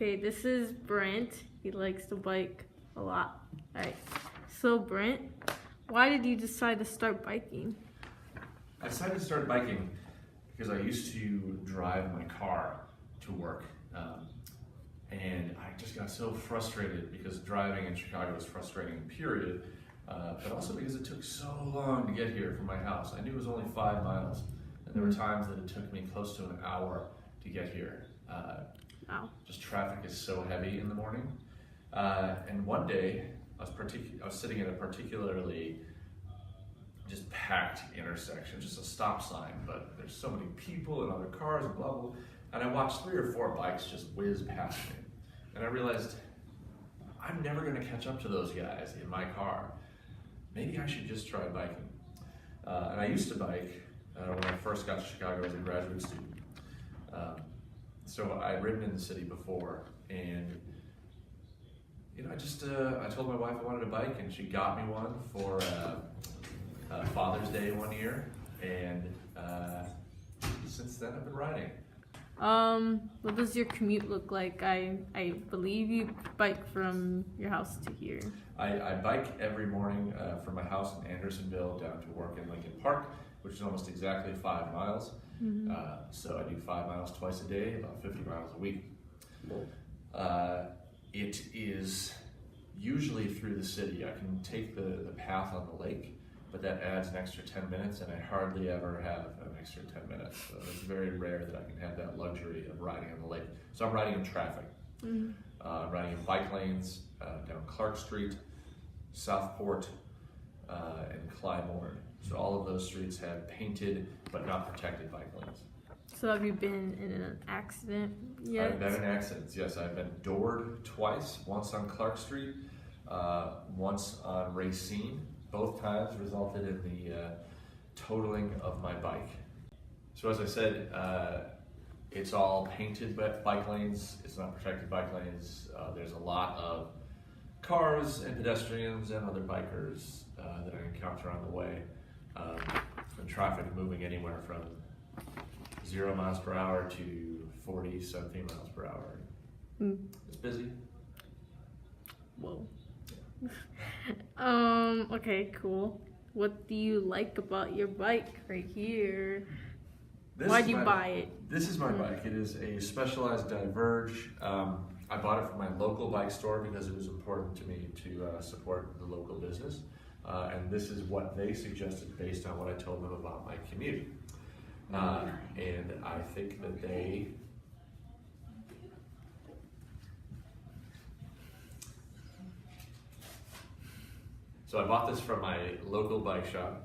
Okay, this is Brent. He likes to bike a lot. Alright, so Brent, why did you decide to start biking? I decided to start biking because I used to drive my car to work. And I just got so frustrated because driving in Chicago is frustrating, period. But also because it took so long to get here from my house. I knew it was only 5 miles. And there were times that it took me close to an hour to get here. Wow. Just traffic is so heavy in the morning. And one day, I was sitting at a particularly just packed intersection, just a stop sign, but there's so many people and other cars and blah, blah, blah. And I watched 3 or 4 bikes just whiz past me. And I realized, I'm never gonna catch up to those guys in my car. Maybe I should just try biking. And I used to bike when I first got to Chicago as a graduate student. So I'd ridden in the city before, and I told my wife I wanted a bike, and she got me one for Father's Day one year, and since then I've been riding. What does your commute look like? I believe you bike from your house to here. I bike every morning from my house in Andersonville down to work in Lincoln Park, which is almost exactly 5 miles. Mm-hmm. So I do 5 miles twice a day, about 50 miles a week. It is usually through the city. I can take the path on the lake, but that adds an extra 10 minutes, and I hardly ever have an extra 10 minutes. So it's very rare that I can have that luxury of riding on the lake. So I'm riding in traffic. Mm-hmm. I'm riding in bike lanes down Clark Street, Southport, and Clybourne. So all of those streets have painted but not protected bike lanes. So have you been in an accident yet? I've been in accidents, yes. I've been doored twice, once on Clark Street, once on Racine. Both times resulted in the totaling of my bike. So as I said, it's all painted bike lanes, it's not protected bike lanes. There's a lot of cars and pedestrians and other bikers that I encounter on the way. And traffic moving anywhere from 0 miles per hour to 40, 17 miles per hour. It's busy. Whoa. Okay, cool. What do you like about your bike right here? Why'd you buy it? This is my bike. It is a Specialized Diverge. I bought it from my local bike store because it was important to me to support the local business. And this is what they suggested based on what I told them about my commute. And I think that they So I bought this from my local bike shop.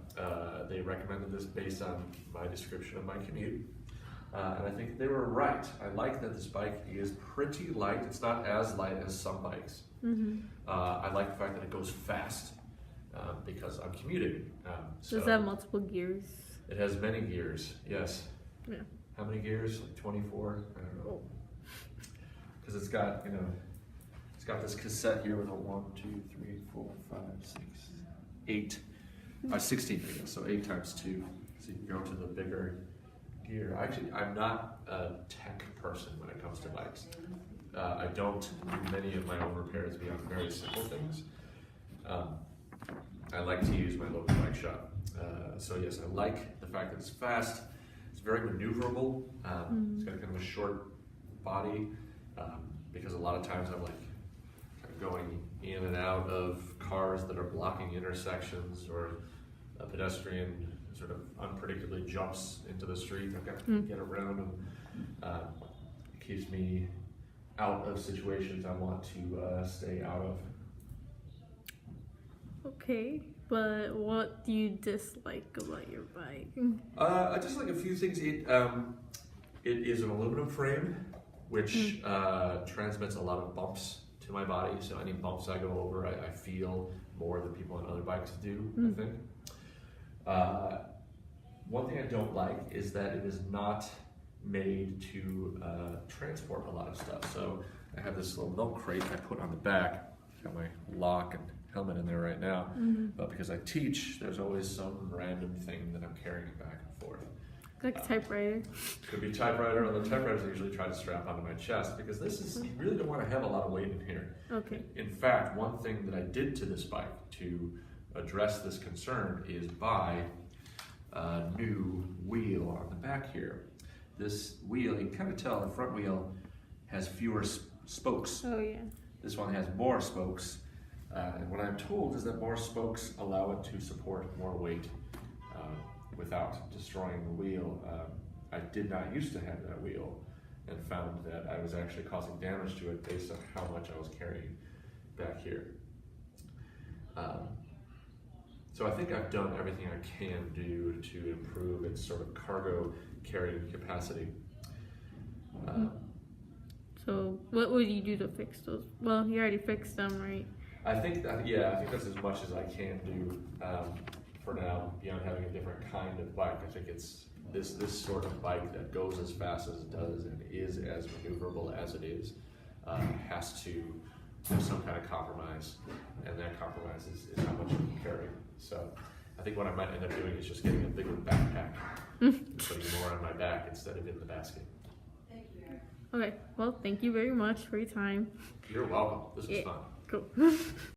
They recommended this based on my description of my commute. And I think they were right. I like that this bike is pretty light. It's not as light as some bikes. Mm-hmm. I like the fact that it goes fast because I'm commuting. Does it have multiple gears? It has many gears, yes. Yeah. How many gears? Like 24? I don't know. Because it's got, it's got this cassette here with a 1, 2, 3, 4, 5, 6, 8, 16 gears, so 8 times 2. So you can go to the bigger gear. Actually, I'm not a tech person when it comes to bikes. I don't do many of my own repairs beyond very simple things. I like to use my local bike shop. So yes, I like the fact that it's fast. It's very maneuverable. It's got kind of a short body because a lot of times I'm like kind of going in and out of cars that are blocking intersections, or a pedestrian sort of unpredictably jumps into the street. I've got to get around them. It keeps me out of situations I want to stay out of. Okay, but what do you dislike about your bike? I dislike a few things. It is an aluminum frame, which transmits a lot of bumps to my body. So any bumps I go over, I feel more than people on other bikes do, I think. One thing I don't like is that it is not made to transport a lot of stuff. So I have this little milk crate I put on the back. Got my lock and helmet in there right now. But because I teach, there's always some random thing that I'm carrying back and forth. Like a typewriter. Could be typewriter, although typewriters I usually try to strap onto my chest because this is, you really don't want to have a lot of weight in here. Okay. In fact, one thing that I did to this bike to address this concern is buy a new wheel on the back here. This wheel, you can kind of tell the front wheel has fewer spokes. Oh yeah. This one has more spokes. And what I'm told is that more spokes allow it to support more weight without destroying the wheel. I did not used to have that wheel and found that I was actually causing damage to it based on how much I was carrying back here. So I think I've done everything I can do to improve its sort of cargo carrying capacity. So what would you do to fix those? Well, you already fixed them, right? I think that, yeah, I think that's as much as I can do for now, beyond having a different kind of bike. I think it's this sort of bike that goes as fast as it does and is as maneuverable as it is, has to have some kind of compromise, and that compromise is how much you can carry. So I think what I might end up doing is just getting a bigger backpack, and putting more on my back instead of in the basket. Okay, well, thank you very much for your time. You're welcome. This was fun. Cool.